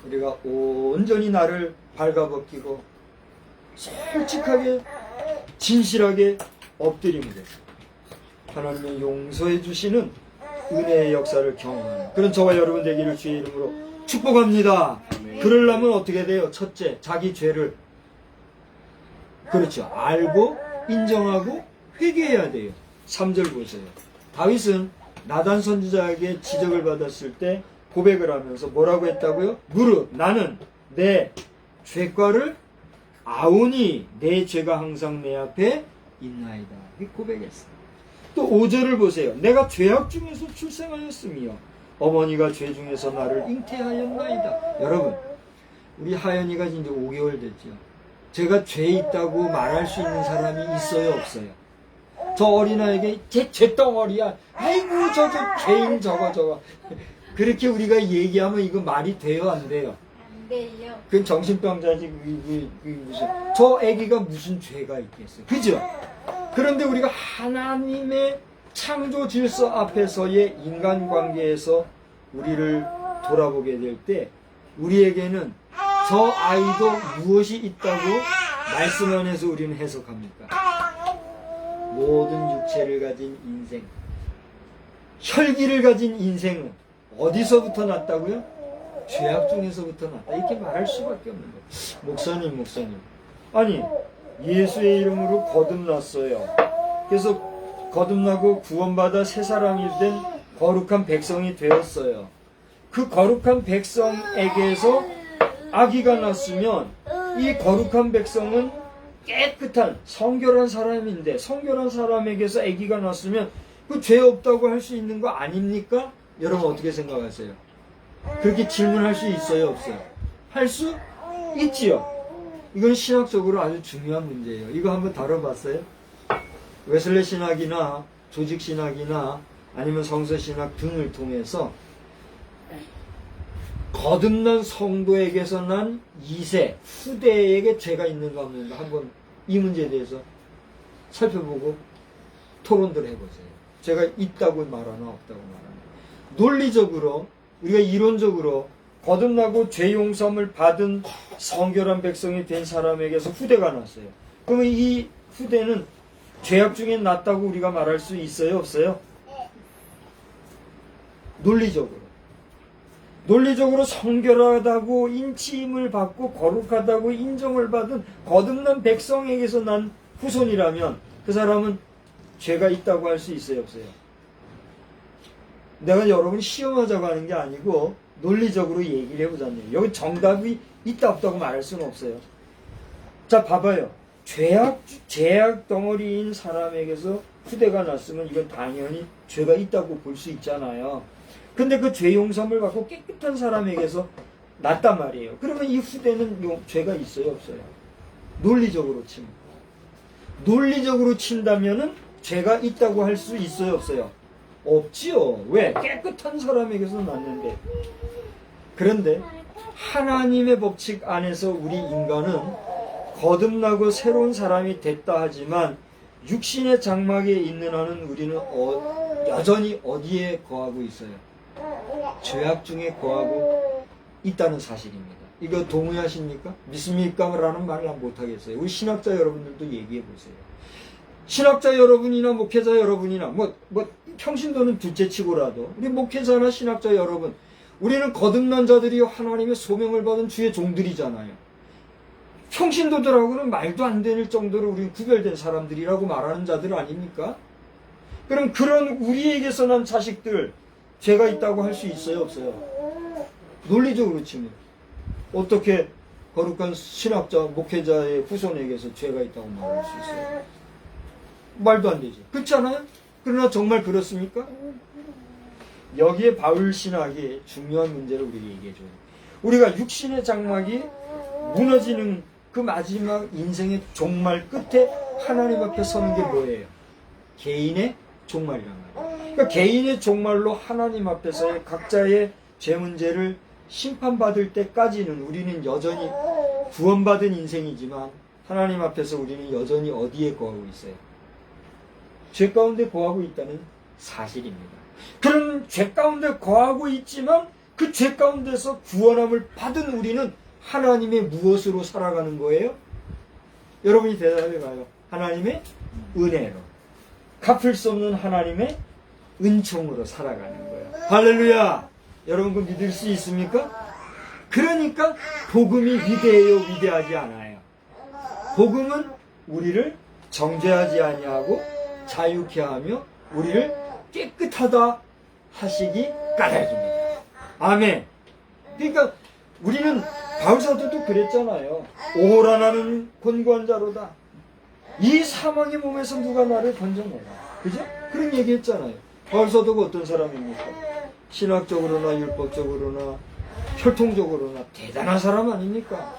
우리가 온전히 나를 발가벗기고 솔직하게 진실하게 엎드리면 돼요. 하나님의 용서해 주시는 은혜의 역사를 경험하는 그런 저와 여러분 되기를 주의 이름으로 축복합니다. 그러려면 어떻게 돼요? 첫째, 자기 죄를 그렇죠. 알고 인정하고 회개해야 돼요. 3절 보세요. 다윗은 나단 선지자에게 지적을 받았을 때 고백을 하면서 뭐라고 했다고요? 무릇 나는 내 죄과를 아오니 내 죄가 항상 내 앞에 있나이다. 이렇게 고백했어요. 또 5절을 보세요. 내가 죄악 중에서 출생하였으며 어머니가 죄 중에서 나를 잉태하였나이다. 여러분, 우리 하연이가 이제 5개월 됐죠. 제가 죄 있다고 말할 수 있는 사람이 있어요, 없어요? 저 어린아이에게 제 죄덩어리야. 아이고 저 죄인 저거. 그렇게 우리가 얘기하면 이거 말이 돼요, 안 돼요? 안 돼요. 그건 정신병자지. 무슨 저 애기가 무슨 죄가 있겠어요, 그죠? 그런데 우리가 하나님의 창조 질서 앞에서의 인간관계에서 우리를 돌아보게 될 때 우리에게는 저 아이도 무엇이 있다고 말씀 안에서 우리는 해석합니까? 모든 육체를 가진 인생, 혈기를 가진 인생은 어디서부터 났다고요? 죄악 중에서부터 났다. 이렇게 말할 수밖에 없는 거예요. 목사님. 아니, 예수의 이름으로 거듭났어요. 그래서 거듭나고 구원받아 새 사람이 된 거룩한 백성이 되었어요. 그 거룩한 백성에게서 아기가 났으면 이 거룩한 백성은 깨끗한 성결한 사람인데 성결한 사람에게서 아기가 났으면 그 죄 없다고 할 수 있는 거 아닙니까? 여러분 어떻게 생각하세요? 그렇게 질문할 수 있어요, 없어요? 할 수 있지요. 이건 신학적으로 아주 중요한 문제예요. 이거 한번 다뤄봤어요? 웨슬레 신학이나 조직 신학이나 아니면 성서 신학 등을 통해서 거듭난 성도에게서 난 2세 후대에게 죄가 있는가 없는가 한번 이 문제에 대해서 살펴보고 토론들 해보세요. 죄가 있다고 말하나 없다고 말하나. 논리적으로 우리가 이론적으로 거듭나고 죄 용서함을 받은 성결한 백성이 된 사람에게서 후대가 났어요. 그러면 이 후대는 죄악 중에 났다고 우리가 말할 수 있어요, 없어요? 논리적으로. 논리적으로 성결하다고 인치임을 받고 거룩하다고 인정을 받은 거듭난 백성에게서 난 후손이라면 그 사람은 죄가 있다고 할 수 있어요, 없어요? 내가 여러분 시험하자고 하는 게 아니고 논리적으로 얘기를 해보자네요. 여기 정답이 있다 없다고 말할 수는 없어요. 자, 봐봐요. 죄악 덩어리인 사람에게서 후대가 났으면 이건 당연히 죄가 있다고 볼 수 있잖아요. 근데 그 죄 용서를 받고 깨끗한 사람에게서 났단 말이에요. 그러면 이 후대는 죄가 있어요, 없어요? 논리적으로 치면. 논리적으로 친다면은 죄가 있다고 할 수 있어요, 없어요? 없지요. 왜? 깨끗한 사람에게서 났는데. 그런데 하나님의 법칙 안에서 우리 인간은 거듭나고 새로운 사람이 됐다 하지만 육신의 장막에 있는 한은 우리는 여전히 어디에 거하고 있어요? 죄악 중에 거하고 있다는 사실입니다. 이거 동의하십니까? 믿습니까? 라는 말을 못하겠어요. 우리 신학자 여러분들도 얘기해 보세요. 신학자 여러분이나 목회자 여러분이나 평신도는 둘째치고라도 우리 목회자나 신학자 여러분, 우리는 거듭난 자들이 하나님의 소명을 받은 주의 종들이잖아요. 평신도들하고는 말도 안 되는 정도로 우리는 구별된 사람들이라고 말하는 자들 아닙니까? 그럼 그런 우리에게서 난 자식들 죄가 있다고 할 수 있어요, 없어요? 논리적으로 치면 어떻게 거룩한 신학자, 목회자의 후손에게서 죄가 있다고 말할 수 있어요? 말도 안 되지. 그렇지 않아요? 그러나 정말 그렇습니까? 여기에 바울 신학이 중요한 문제를 우리에게 얘기해줘요. 우리가 육신의 장막이 무너지는 그 마지막 인생의 종말 끝에 하나님 앞에 서는 게 뭐예요? 개인의 종말이란 말이에요. 그러니까 개인의 종말로 하나님 앞에서의 각자의 죄 문제를 심판받을 때까지는 우리는 여전히 구원받은 인생이지만 하나님 앞에서 우리는 여전히 어디에 거하고 있어요? 죄 가운데 거하고 있다는 사실입니다. 그런 죄 가운데 거하고 있지만 그 죄 가운데서 구원함을 받은 우리는 하나님의 무엇으로 살아가는 거예요? 여러분이 대답해봐요. 하나님의 은혜로. 갚을 수 없는 하나님의 은총으로 살아가는 거예요. 할렐루야! 여러분 그 믿을 수 있습니까? 그러니까 복음이 위대해요, 위대하지 않아요? 복음은 우리를 정죄하지 아니하고 자유케 하며 우리를 깨끗하다 하시기 까닭입니다. 아멘. 그러니까 우리는 바울사도도 그랬잖아요. 오호라 나는 곤고한 자로다. 이 사망의 몸에서 누가 나를 건져내라. 그죠? 그런 얘기 했잖아요. 바울사도가 어떤 사람입니까? 신학적으로나 율법적으로나 혈통적으로나 대단한 사람 아닙니까?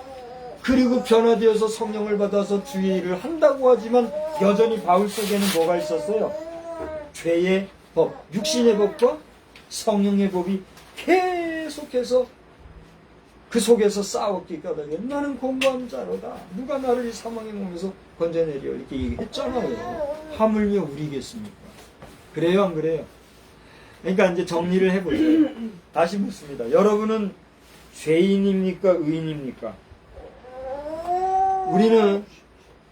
그리고 변화되어서 성령을 받아서 주의 일을 한다고 하지만 여전히 바울 속에는 뭐가 있었어요? 죄의 법, 육신의 법과 성령의 법이 계속해서 그 속에서 싸웠기 까닭에 나는 공부한 자로다. 누가 나를 이 사망의 몸에서 건져내려 이렇게 얘기했잖아요. 하물며 우리겠습니까? 그래요, 안 그래요? 그러니까 이제 정리를 해보세요. 다시 묻습니다. 여러분은 죄인입니까? 의인입니까? 우리는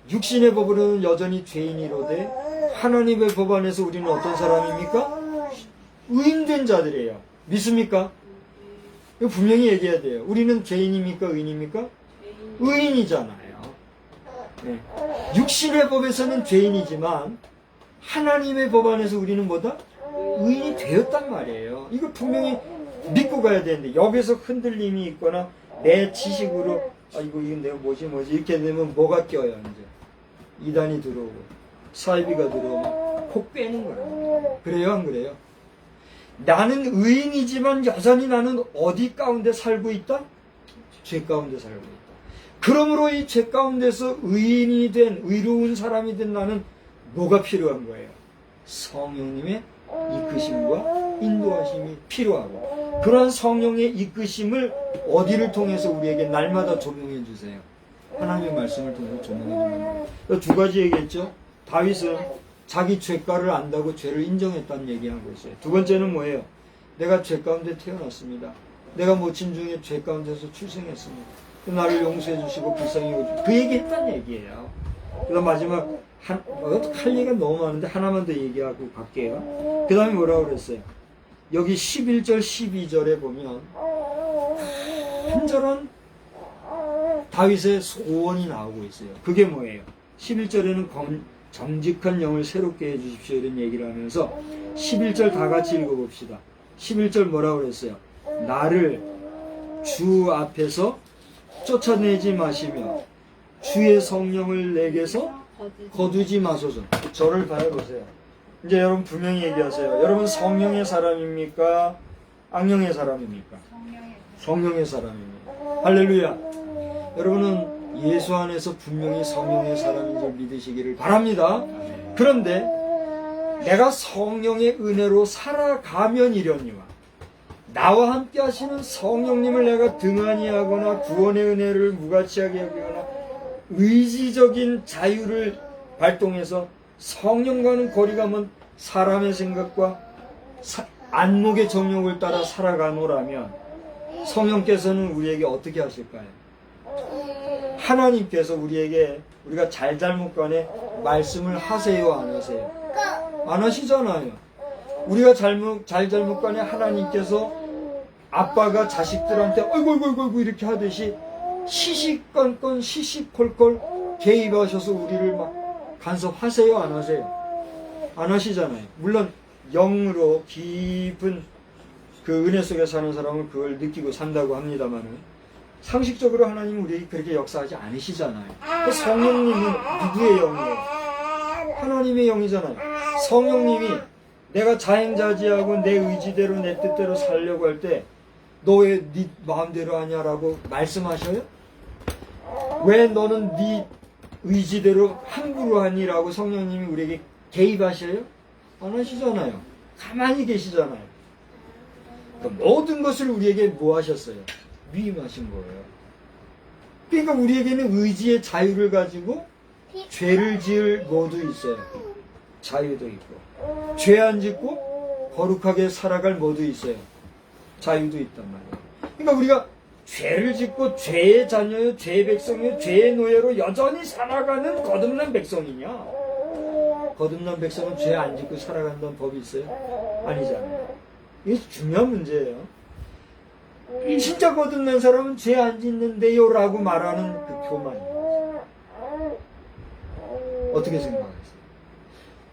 육신의 법으로는 여전히 죄인이로되 하나님의 법 안에서 우리는 어떤 사람입니까? 의인된 자들이에요. 믿습니까? 이거 분명히 얘기해야 돼요. 우리는 죄인입니까? 의인입니까? 의인이잖아요. 네. 육신의 법에서는 죄인이지만 하나님의 법 안에서 우리는 뭐다? 의인이 되었단 말이에요. 이거 분명히 믿고 가야 되는데 여기서 흔들림이 있거나 내 지식으로 이거 내가 뭐지 이렇게 되면 뭐가 껴요 이제 이단이 들어오고 사이비가 들어오면 코 빼는 거예요. 그래요, 안 그래요? 나는 의인이지만 여전히 나는 어디 가운데 살고 있다? 죄 가운데 살고 있다. 그러므로 이 죄 가운데서 의인이 된 의로운 사람이 된 나는 뭐가 필요한 거예요? 성령님의 이끄심과 인도하심이 필요하고 그러한 성령의 이끄심을 어디를 통해서 우리에게 날마다 조명해 주세요. 하나님의 말씀을 통해서 조명해 주는 두 가지 얘기했죠. 다윗은 자기 죄가를 안다고 죄를 인정했다는 얘기하고 있어요. 두 번째는 뭐예요? 내가 죄 가운데 태어났습니다. 내가 모친 중에 죄 가운데서 출생했습니다. 나를 용서해 주시고 불쌍히 여겨주시고 그 얘기했다는 얘기예요. 그다음 마지막 할 얘기가 너무 많은데 하나만 더 얘기하고 갈게요. 그 다음에 뭐라고 그랬어요? 여기 11절 12절에 보면 간절한 다윗의 소원이 나오고 있어요. 그게 뭐예요? 11절에는 정직한 영을 새롭게 해주십시오 이런 얘기를 하면서 11절 다 같이 읽어봅시다. 11절 뭐라고 그랬어요? 나를 주 앞에서 쫓아내지 마시며 주의 성령을 내게서 거두지 마소서. 저를 바라보세요. 이제 여러분 분명히 얘기하세요. 여러분 성령의 사람입니까? 악령의 사람입니까? 성령의 사람입니다. 할렐루야. 여러분은 예수 안에서 분명히 성령의 사람인 줄 믿으시기를 바랍니다. 그런데 내가 성령의 은혜로 살아가면 이려니와 나와 함께 하시는 성령님을 내가 등한히 하거나 구원의 은혜를 무가치하게 여기거나 의지적인 자유를 발동해서 성령과는 거리가 먼 사람의 생각과 안목의 정욕을 따라 살아가노라면 성령께서는 우리에게 어떻게 하실까요? 하나님께서 우리에게 우리가 잘잘못 간에 말씀을 하세요 안 하세요? 안 하시잖아요. 우리가 잘잘못 간에 하나님께서 아빠가 자식들한테 어이구 이렇게 하듯이 시시건건 시시콜콜 개입하셔서 우리를 막 간섭하세요 안 하세요? 안 하시잖아요. 물론 영으로 깊은 그 은혜 속에 사는 사람은 그걸 느끼고 산다고 합니다만은 상식적으로 하나님은 우리에게 그렇게 역사하지 않으시잖아요. 그 성령님은 누구의 영이에요? 하나님의 영이잖아요. 성령님이 내가 자행자지하고 내 의지대로 내 뜻대로 살려고 할 때 너 왜 네 마음대로 하냐라고 말씀하셔요? 왜 너는 네 의지대로 함부로 하니라고 성령님이 우리에게 개입하셔요? 안 하시잖아요. 가만히 계시잖아요. 그러니까 모든 것을 우리에게 뭐 하셨어요? 위임하신 거예요. 그러니까 우리에게는 의지의 자유를 가지고 죄를 지을 뭐도 있어요. 자유도 있고 죄 안 짓고 거룩하게 살아갈 뭐도 있어요. 자유도 있단 말이에요. 그러니까 우리가 죄를 짓고 죄의 자녀요, 죄의 백성이요, 죄의 노예로 여전히 살아가는 거듭난 백성이냐? 거듭난 백성은 죄 안 짓고 살아간다는 법이 있어요? 아니잖아요. 이게 중요한 문제예요. 진짜 거듭난 사람은 죄 안 짓는데요 라고 말하는 그 교만이에요. 어떻게 생각하세요?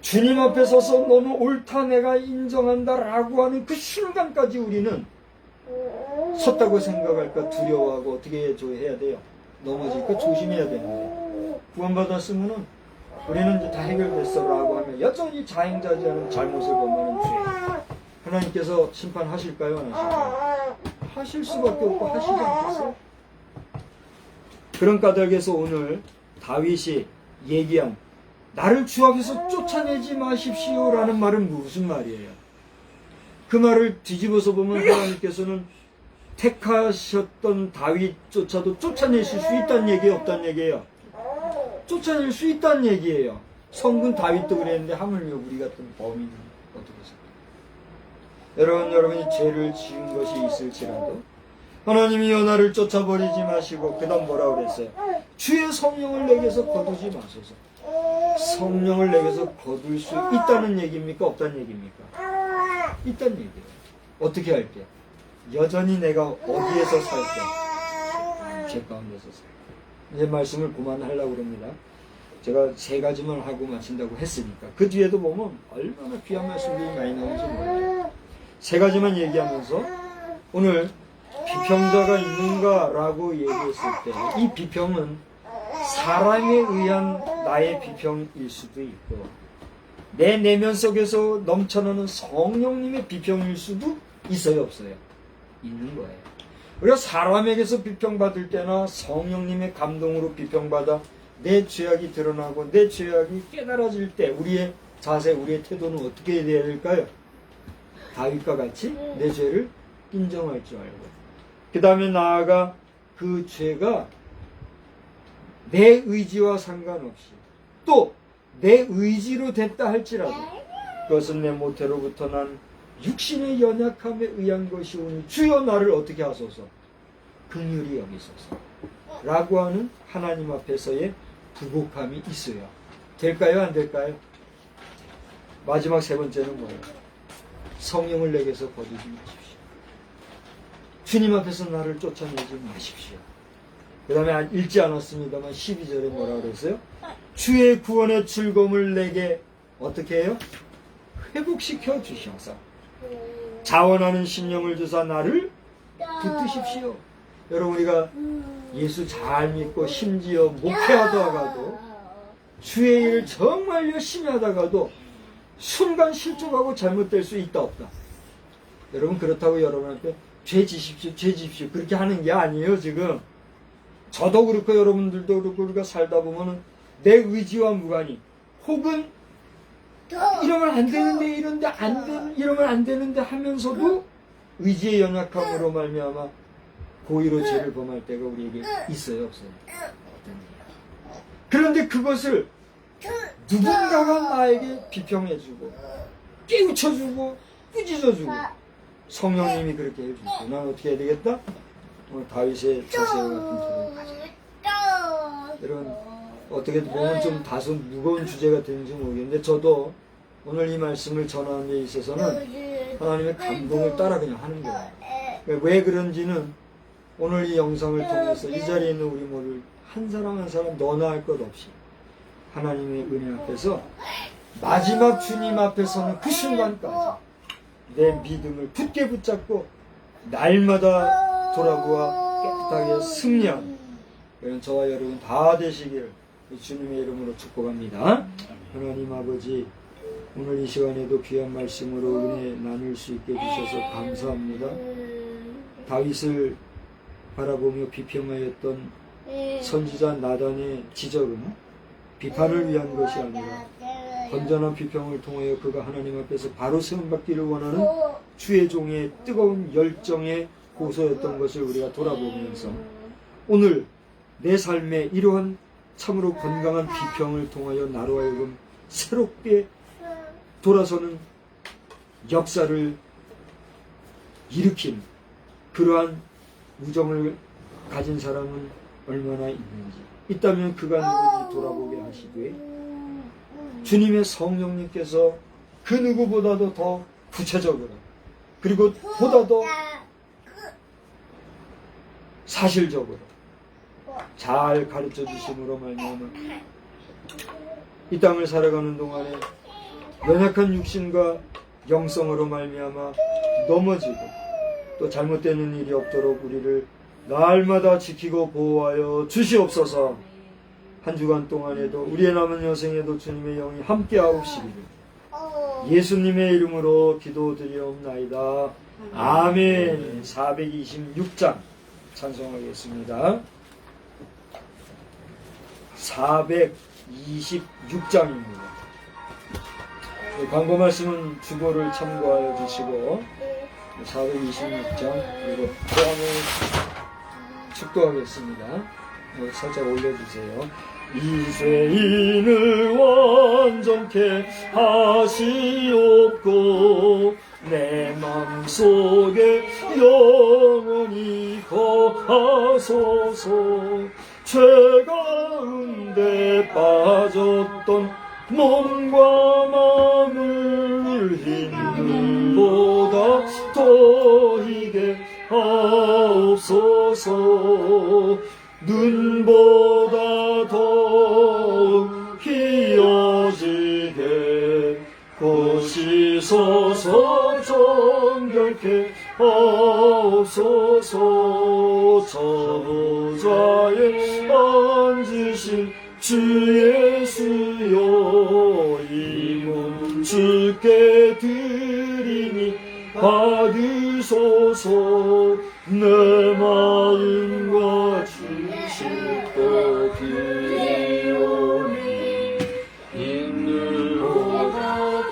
주님 앞에 서서 너는 옳다 내가 인정한다 라고 하는 그 순간까지 우리는 섰다고 생각할까 두려워하고 어떻게 해야 돼요? 넘어질까 조심해야 되는 거예요. 구원받았으면은 우리는 이제 다 해결됐어 라고 하면 여전히 자행자지하는 잘못을 범하는 죄 하나님께서 심판하실까요? 안 하실까요? 하실 수밖에 없고 하시지 않겠어요? 그런 까닭에서 오늘 다윗이 얘기한 나를 주 앞에서 쫓아내지 마십시오 라는 말은 무슨 말이에요? 그 말을 뒤집어서 보면 하나님께서는 택하셨던 다윗조차도 쫓아내실 수 있다는 얘기예요? 없다는 얘기예요? 쫓아낼 수 있다는 얘기예요. 성군 다윗도 그랬는데 하물며 우리 같은 범인은 어떻게 생각해요? 여러분이 죄를 지은 것이 있을지라도 하나님이 나를 쫓아버리지 마시고 그 다음 뭐라고 그랬어요? 주의 성령을 내게서 거두지 마소서. 성령을 내게서 거둘 수 있다는 얘기입니까? 없다는 얘기입니까? 있다는 얘기예요. 어떻게 할 때? 여전히 내가 어디에서 살 때? 죄 가운데서 살 때. 이제 말씀을 그만하려고 합니다. 제가 세 가지만 하고 마친다고 했으니까 그 뒤에도 보면 얼마나 귀한 말씀들이 많이 나오는지 몰라요. 세 가지만 얘기하면서 오늘 비평자가 있는가라고 얘기했을 때 이 비평은 사람에 의한 나의 비평일 수도 있고 내 내면 속에서 넘쳐나는 성령님의 비평일 수도 있어요, 없어요? 있는 거예요. 우리가 사람에게서 비평받을 때나 성령님의 감동으로 비평받아 내 죄악이 드러나고 내 죄악이 깨달아질 때 우리의 자세, 우리의 태도는 어떻게 해야 될까요? 다윗과 같이 내 죄를 인정할 줄 알고 그 다음에 나아가 그 죄가 내 의지와 상관없이 또 내 의지로 됐다 할지라도 그것은 내 모태로부터 난 육신의 연약함에 의한 것이오니 주여 나를 어떻게 하소서 긍휼히 여기소서 라고 하는 하나님 앞에서의 부복함이 있어야 될까요? 안 될까요? 마지막 세 번째는 뭐예요? 성령을 내게서 거두지 마십시오. 주님 앞에서 나를 쫓아내지 마십시오. 그 다음에 읽지 않았습니다만 12절에 뭐라 그랬어요? 주의 구원의 즐거움을 내게 어떻게 해요? 회복시켜 주셔서 자원하는 심령을 주사 나를 붙드십시오. 여러분, 우리가 예수 잘 믿고 심지어 목회하다가도 주의 일을 정말 열심히 하다가도 순간 실족하고 잘못될 수 있다 없다. 여러분, 그렇다고 여러분한테 죄 지십시오 죄 지십시오 그렇게 하는 게 아니에요. 지금 저도 그렇고 여러분들도 그렇고 우리가 살다 보면은 내 의지와 무관히 혹은 이러면 안 되는데 이러면 안 되는데 하면서도 의지의 연약함으로 말미암아 고의로 죄를 범할 때가 우리에게 있어요, 없어요? 그런데 그것을 누군가가 나에게 비평해주고 깨우쳐주고 꾸짖어주고 성령님이 그렇게 해주고 난 어떻게 해야 되겠다? 다윗의 자세와 같은 소리를 가져. 여러분, 어떻게 보면 좀 다소 무거운 주제가 되는지 모르겠는데 저도 오늘 이 말씀을 전하는 데 있어서는 하나님의 감동을 따라 그냥 하는 거예요. 왜 그런지는 오늘 이 영상을 통해서 이 자리에 있는 우리 모두 한 사람 한 사람 너나 할 것 없이 하나님의 은혜 앞에서 마지막 주님 앞에 서는 그 순간까지 내 믿음을 굳게 붙잡고 날마다 돌아보아 깨끗하게 승리하는 그런 저와 여러분 다 되시길 주님의 이름으로 축복합니다. 하나님 아버지, 오늘 이 시간에도 귀한 말씀으로 은혜 나눌 수 있게 해주셔서 감사합니다. 다윗을 바라보며 비평하였던 선지자 나단의 지적은 비판을 위한 것이 아니라 건전한 비평을 통하여 그가 하나님 앞에서 바로 세움받기를 원하는 주의 종의 뜨거운 열정의 고소였던 것을 우리가 돌아보면서 오늘 내 삶에 이러한 참으로 건강한 비평을 통하여 나로 하여금 새롭게 돌아서는 역사를 일으킨 그러한 우정을 가진 사람은 얼마나 있는지 있다면 그가 누구든지 돌아보게 하시되 주님의 성령님께서 그 누구보다도 더 구체적으로 그리고 보다 더 사실적으로 잘 가르쳐 주심으로 말미암아 이 땅을 살아가는 동안에 연약한 육신과 영성으로 말미암아 넘어지고 또 잘못되는 일이 없도록 우리를 날마다 지키고 보호하여 주시옵소서. 한 주간 동안에도 우리의 남은 여생에도 주님의 영이 함께하옵시기를 예수님의 이름으로 기도드리옵나이다. 아멘. 426장 찬송하겠습니다. 426장입니다. 광고 말씀은 주보를 참고하여 주시고 426장 그리고 포함을 축도하겠습니다. 살짝 올려주세요. 이 죄인을 완전케 하시옵고 내 맘속에 영원히 거하소서. 죄 가운데 빠졌던 몸과 마음을 힘들보다 더 희게 하옵소서. 눈보다 더욱 희어지게 고시소서. 정결케 하옵소서. 저보좌에 앉으신 주 예수여, 이 몸 주께 드리니 받으소서. 내 마음과 주실도 드리오니 인물보다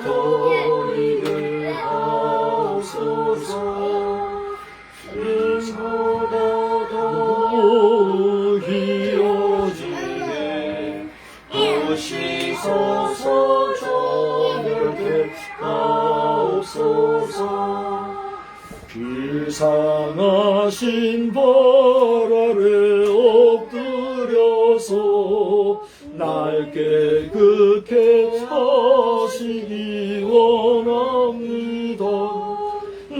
더 이를 하옵소서. 인보다 더 희어지게 하시소서. 정결케 하옵소서. 그 상하신 벌 아래 엎드려서 날 깨끗게 하시기 원합니다.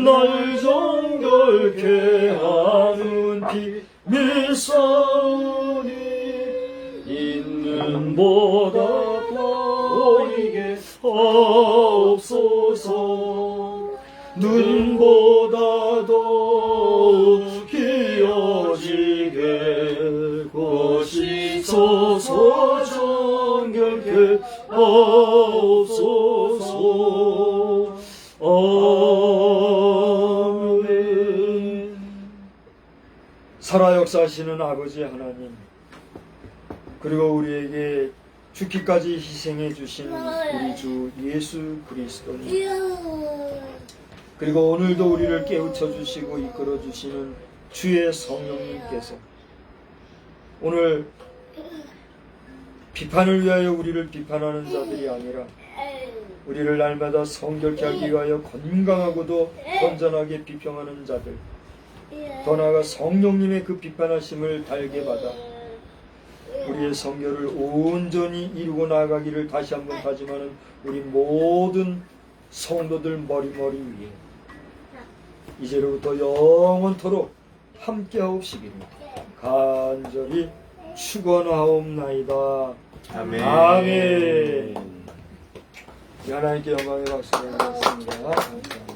날 정결케 하는 비밀 싸우니 있는 보다 보이게 하옵소서. 눈보다 더 희어지게 거시소서. 정결케 하옵소서. 아멘. 살아 역사하시는 아버지 하나님, 그리고 우리에게 죽기까지 희생해 주신 우리 주 예수 그리스도님, 그리고 오늘도 우리를 깨우쳐 주시고 이끌어 주시는 주의 성령님께서 오늘 비판을 위하여 우리를 비판하는 자들이 아니라 우리를 날마다 성결케 하기 위하여 건강하고도 건전하게 비평하는 자들, 더 나아가 성령님의 그 비판하심을 달게 받아 우리의 성결을 온전히 이루고 나아가기를 다시 한번 다짐하는 우리 모든 성도들 머리머리 위에 이제로부터 영원토록 함께하옵시기를 간절히 축원하옵나이다. 아멘. 아멘. 하나님께 영광의 박수를 드리겠습니다. 감사합니다.